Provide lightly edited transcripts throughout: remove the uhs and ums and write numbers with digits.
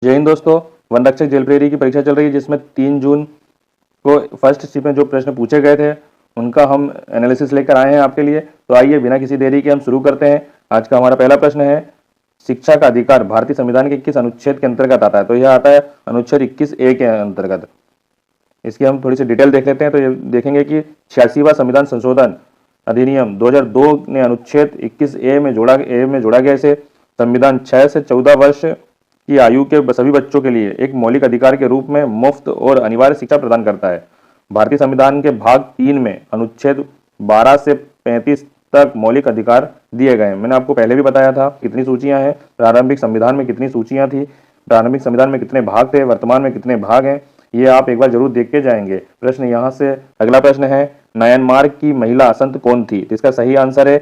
जय हिंद दोस्तों। वन रक्षक जेल प्रहरी की परीक्षा चल रही है, जिसमें 3 जून को फर्स्ट शिफ्ट में जो प्रश्न पूछे गए थे उनका हम एनालिसिस लेकर आए हैं आपके लिए। तो आइए बिना किसी देरी के हम शुरू करते हैं। आज का हमारा पहला प्रश्न है, शिक्षा का अधिकार भारतीय संविधान के किस अनुच्छेद के अंतर्गत आता है? तो यह आता है अनुच्छेद 21A के अंतर्गत। इसकी हम थोड़ी सी डिटेल देख लेते हैं। तो ये देखेंगे कि 86वां संविधान संशोधन अधिनियम 2002 ने अनुच्छेद 21A में जोड़ा गया। इसे संविधान 6 से 14 वर्ष की आयु के सभी बच्चों के लिए एक मौलिक अधिकार के रूप में मुफ्त और अनिवार्य शिक्षा प्रदान करता है। भारतीय संविधान के भाग 3 में अनुच्छेद 12 से 35 तक मौलिक अधिकार दिए गए हैं। मैंने आपको पहले भी बताया था कितनी सूचियां हैं, प्रारंभिक संविधान में कितनी सूचियां थी, प्रारंभिक संविधान में कितने भाग थे, वर्तमान में कितने भाग हैं, ये आप एक बार जरूर देख के जाएंगे। प्रश्न यहाँ से अगला प्रश्न है, म्यांमार की महिला संत कौन थी? तो इसका सही आंसर है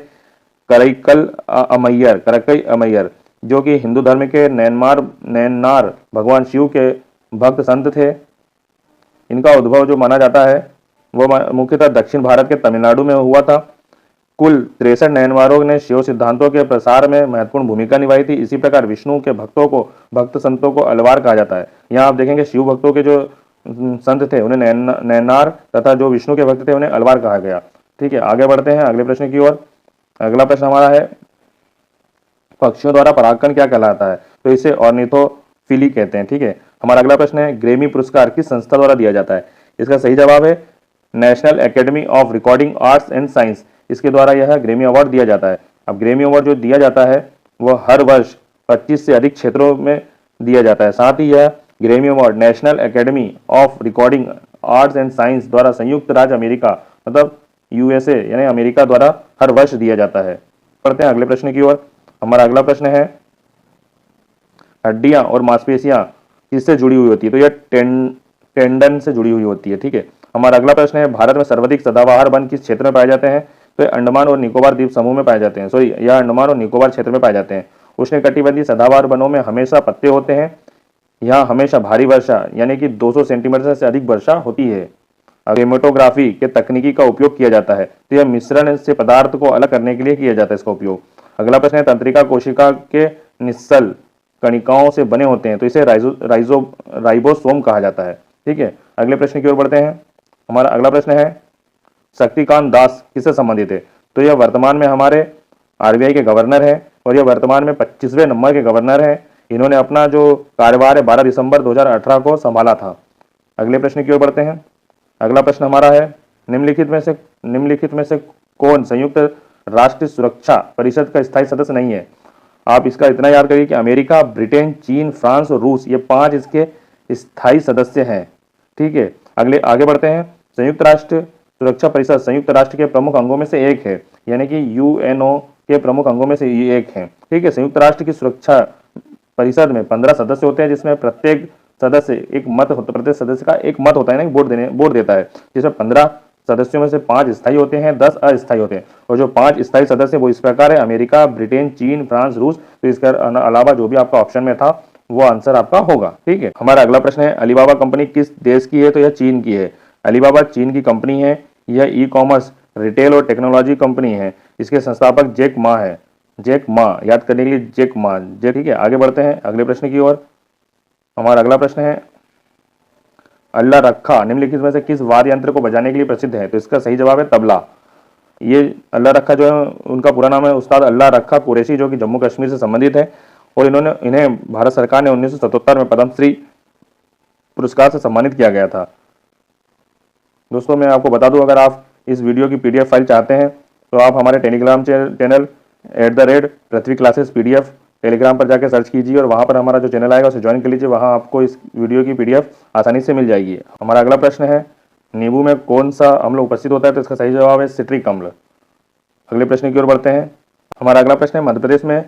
करकई अमैयर, जो कि हिंदू धर्म के नैनार भगवान शिव के भक्त संत थे। इनका उद्भव जो माना जाता है वो मुख्यतः दक्षिण भारत के तमिलनाडु में हुआ था। कुल 63 नैनवारों ने शिव सिद्धांतों के प्रसार में महत्वपूर्ण भूमिका निभाई थी। इसी प्रकार विष्णु के भक्त संतों को अलवार कहा जाता है। यहाँ आप देखेंगे शिव भक्तों के जो संत थे उन्हें नैनार तथा जो विष्णु के भक्त थे उन्हें अलवार कहा गया। ठीक है, आगे बढ़ते हैं अगले प्रश्न की ओर। अगला प्रश्न हमारा है, पक्षियों द्वारा परागकण क्या कहलाता है? तो इसे ऑर्निथोफिली कहते हैं। ठीक है, हमारा अगला प्रश्न है, ग्रेमी पुरस्कार किस संस्था द्वारा दिया जाता है? इसका सही जवाब है national academy of recording arts and science. इसके द्वारा यह ग्रेमी अवार्ड दिया जाता है। अब ग्रेमी अवार्ड जो दिया जाता है वह हर वर्ष 25 से अधिक क्षेत्रों में दिया जाता है। साथ ही यह Grammy award national academy of recording arts and science द्वारा संयुक्त राज्य अमेरिका मतलब यूएसए यानी अमेरिका द्वारा हर वर्ष दिया जाता है। पढ़ते हैं अगले प्रश्न की ओर। हमारा अगला प्रश्न है, हड्डियां और मांसपेशियां किससे जुड़ी हुई होती है? तो यह टेंडन से जुड़ी हुई होती है। ठीक है, हमारा अगला प्रश्न है, भारत में सर्वाधिक सदाबहार वन किस क्षेत्र में पाए जाते हैं? तो अंडमान और निकोबार द्वीप समूह में पाए जाते हैं। सॉरी, यह अंडमान और निकोबार क्षेत्र में पाए जाते हैं। उष्णकटिबंधीय सदाबहार वनों में हमेशा पत्ते होते हैं। यहाँ हमेशा भारी वर्षा यानी कि 200 सेंटीमीटर से अधिक वर्षा होती है। क्रोमेटोग्राफी के तकनीकी का उपयोग किया जाता है। तो यह मिश्रण से पदार्थ को अलग करने के लिए किया जाता है इसका उपयोग। अगला प्रश्न है, तंत्रिका कोशिका के निस्सल कणिकाओं से बने होते हैं। तो इसे राइबोसोम कहा जाता है। ठीक है, अगले प्रश्न की ओर बढ़ते हैं। हमारा अगला प्रश्न है, शक्तिकांत दास किससे संबंधित है? तो यह वर्तमान में हमारे आरबीआई के गवर्नर हैं और यह वर्तमान में 25वें नंबर के गवर्नर हैं। इन्होंने अपना जो कार्यभार है 12 दिसंबर 2018 को संभाला था। अगले प्रश्न की ओर बढ़ते हैं। अगला प्रश्न हमारा है, निम्नलिखित में से कौन संयुक्त राष्ट्र सुरक्षा परिषद का स्थायी सदस्य नहीं है? आप इसका इतना याद करिए कि अमेरिका, ब्रिटेन, चीन, फ्रांस और रूस ये 5 इसके स्थायी सदस्य हैं। ठीक है, आगे बढ़ते हैं। संयुक्त राष्ट्र सुरक्षा परिषद संयुक्त राष्ट्र के प्रमुख अंगों में से एक है, यानी कि यूएनओ के प्रमुख अंगों में से एक है। ठीक है, संयुक्त राष्ट्र की सुरक्षा परिषद में 15 सदस्य होते हैं, जिसमें प्रत्येक सदस्य का एक मत होता है ना, वोट देता है, जिसमें 15 सदस्यों में से 5 स्थायी होते हैं, 10 अस्थायी होते हैं। और जो 5 स्थायी सदस्य वो इस प्रकार है, अमेरिका, ब्रिटेन, चीन, फ्रांस, रूस। तो इसके अलावा जो भी आपका ऑप्शन में था वो आंसर आपका होगा। ठीक है, हमारा अगला प्रश्न है, अलीबाबा कंपनी किस देश की है? तो यह चीन की है। अलीबाबा चीन की कंपनी है। यह ई कॉमर्स, रिटेल और टेक्नोलॉजी कंपनी है। इसके संस्थापक जैक मा है। जैक मा याद करने के लिए जैक मा। ठीक है, आगे बढ़ते हैं अगले प्रश्न की ओर। हमारा अगला प्रश्न है, अल्लाह रखा निम्नलिखित में से किस वाद्य यंत्र को बजाने के लिए प्रसिद्ध है? तो इसका सही जवाब है तबला। ये अल्लाह रखा जो है उनका पूरा नाम है उस्ताद अल्लाह रखा कुरैशी, जो कि जम्मू कश्मीर से संबंधित है। और इन्हें भारत सरकार ने 1977 में पद्मश्री पुरस्कार से सम्मानित किया गया था। दोस्तों मैं आपको बता दूं, अगर आप इस वीडियो की पीडीएफ फाइल चाहते हैं तो आप हमारे टेलीग्राम चैनल @पृथ्वी क्लासेस PDF टेलीग्राम पर जाकर सर्च कीजिए और वहाँ पर हमारा जो चैनल आएगा उसे ज्वाइन कर लीजिए। वहाँ आपको इस वीडियो की PDF आसानी से मिल जाएगी। हमारा अगला प्रश्न है, नींबू में कौन सा अम्ल उपस्थित होता है? तो इसका सही जवाब है सिट्रिक अम्ल। अगले प्रश्न की ओर बढ़ते हैं। हमारा अगला प्रश्न है, मध्य प्रदेश में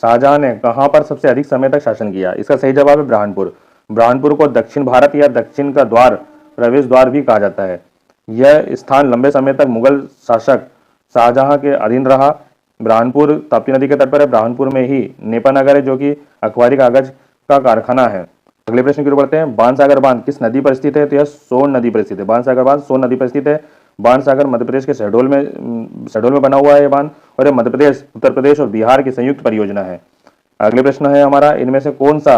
शाहजहां ने कहाँ पर सबसे अधिक समय तक शासन किया? इसका सही जवाब है ब्रहानपुर। ब्रहानपुर को दक्षिण भारत या दक्षिण का द्वार, प्रवेश द्वार भी कहा जाता है। यह स्थान लंबे समय तक मुगल शासक शाहजहां के अधीन रहा। ब्रहानपुर ताप्ती नदी के तट पर है। ब्रहानपुर में ही नेपानगर है, जो कि अखबारी कागज का कारखाना है। अगले प्रश्न की ओर बढ़ते हैं। बाणसागर बांध किस नदी पर स्थित है? तो यह सोन नदी पर स्थित है। बाणसागर बांध सोन नदी पर स्थित है। बाणसागर मध्य प्रदेश के शहडोल में बना हुआ है ये बांध, और यह मध्य प्रदेश, उत्तर प्रदेश और बिहार की संयुक्त परियोजना है। अगले प्रश्न है हमारा, इनमें से कौन सा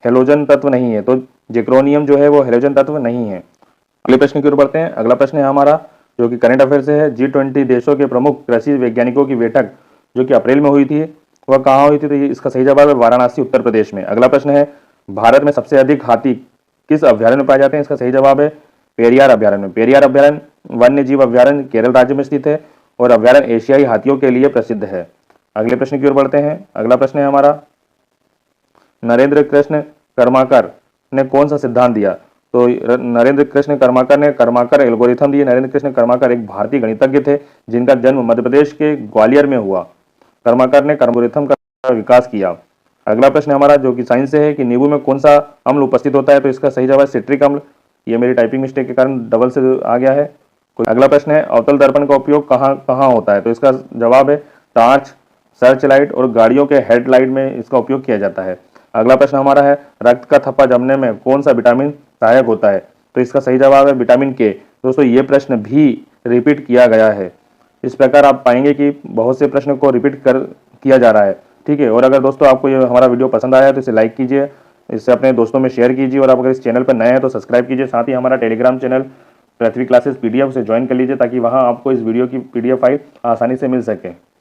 हेलोजन तत्व नहीं है, तो जिक्रोनियम जो है वो हेलोजन तत्व नहीं है। अगले प्रश्न की ओर बढ़ते हैं। अगला प्रश्न है हमारा जो कि करंट अफेयर से है। G20 देशों के प्रमुख कृषि वैज्ञानिकों की बैठक जो कि अप्रैल में हुई थी वह कहाँ हुई थी? तो इसका सही जवाब है वाराणसी, उत्तर प्रदेश में। अगला प्रश्न है भारत में सबसे अधिक हाथी किस अभ्यारण्य में पाए जाते हैं? इसका सही जवाब है पेरियार अभ्यारण्य में। पेरियार अभ्यारण्य वन्य जीव अभ्यारण्य केरल राज्य में स्थित है और अभ्यारण्य एशियाई हाथियों के लिए प्रसिद्ध है। अगले प्रश्न की ओर बढ़ते हैं। अगला प्रश्न है हमारा नरेंद्र कृष्ण कर्माकर ने कौन सा सिद्धांत दिया? तो नरेंद्र कृष्ण कर्माकर ने कर्माकर एल्गोरिथम दिए। नरेंद्र कृष्ण कर्माकर एक भारतीय गणितज्ञ थे जिनका जन्म मध्य प्रदेश के ग्वालियर में हुआ। कर्माकर ने कर्मोरिथम का विकास किया। अगला प्रश्न हमारा जो कि साइंस से है कि नींबू में कौन सा अम्ल उपस्थित होता है? तो इसका सही जवाब सिट्रिक अम्ल। ये मेरी टाइपिंग मिस्टेक के कारण डबल से आ गया है। अगला प्रश्न है अवतल दर्पण का उपयोग कहाँ कहाँ होता है? तो इसका जवाब है टॉर्च, सर्च लाइट और गाड़ियों के हेडलाइट में इसका उपयोग किया जाता है। अगला प्रश्न हमारा है रक्त का थप्पा जमने में कौन सा विटामिन सहायक होता है? तो इसका सही जवाब है विटामिन के। दोस्तों ये प्रश्न भी रिपीट किया गया है। इस प्रकार आप पाएंगे कि बहुत से प्रश्न को रिपीट कर किया जा रहा है, ठीक है। और अगर दोस्तों आपको ये हमारा वीडियो पसंद आया है तो इसे लाइक कीजिए, इससे अपने दोस्तों में शेयर कीजिए और आप अगर इस चैनल पर नए हैं तो सब्सक्राइब कीजिए। साथ ही हमारा टेलीग्राम चैनल पृथ्वी क्लासेस PDF से ज्वाइन कर लीजिए ताकि वहाँ आपको इस वीडियो की PDF फाइल आसानी से मिल सके।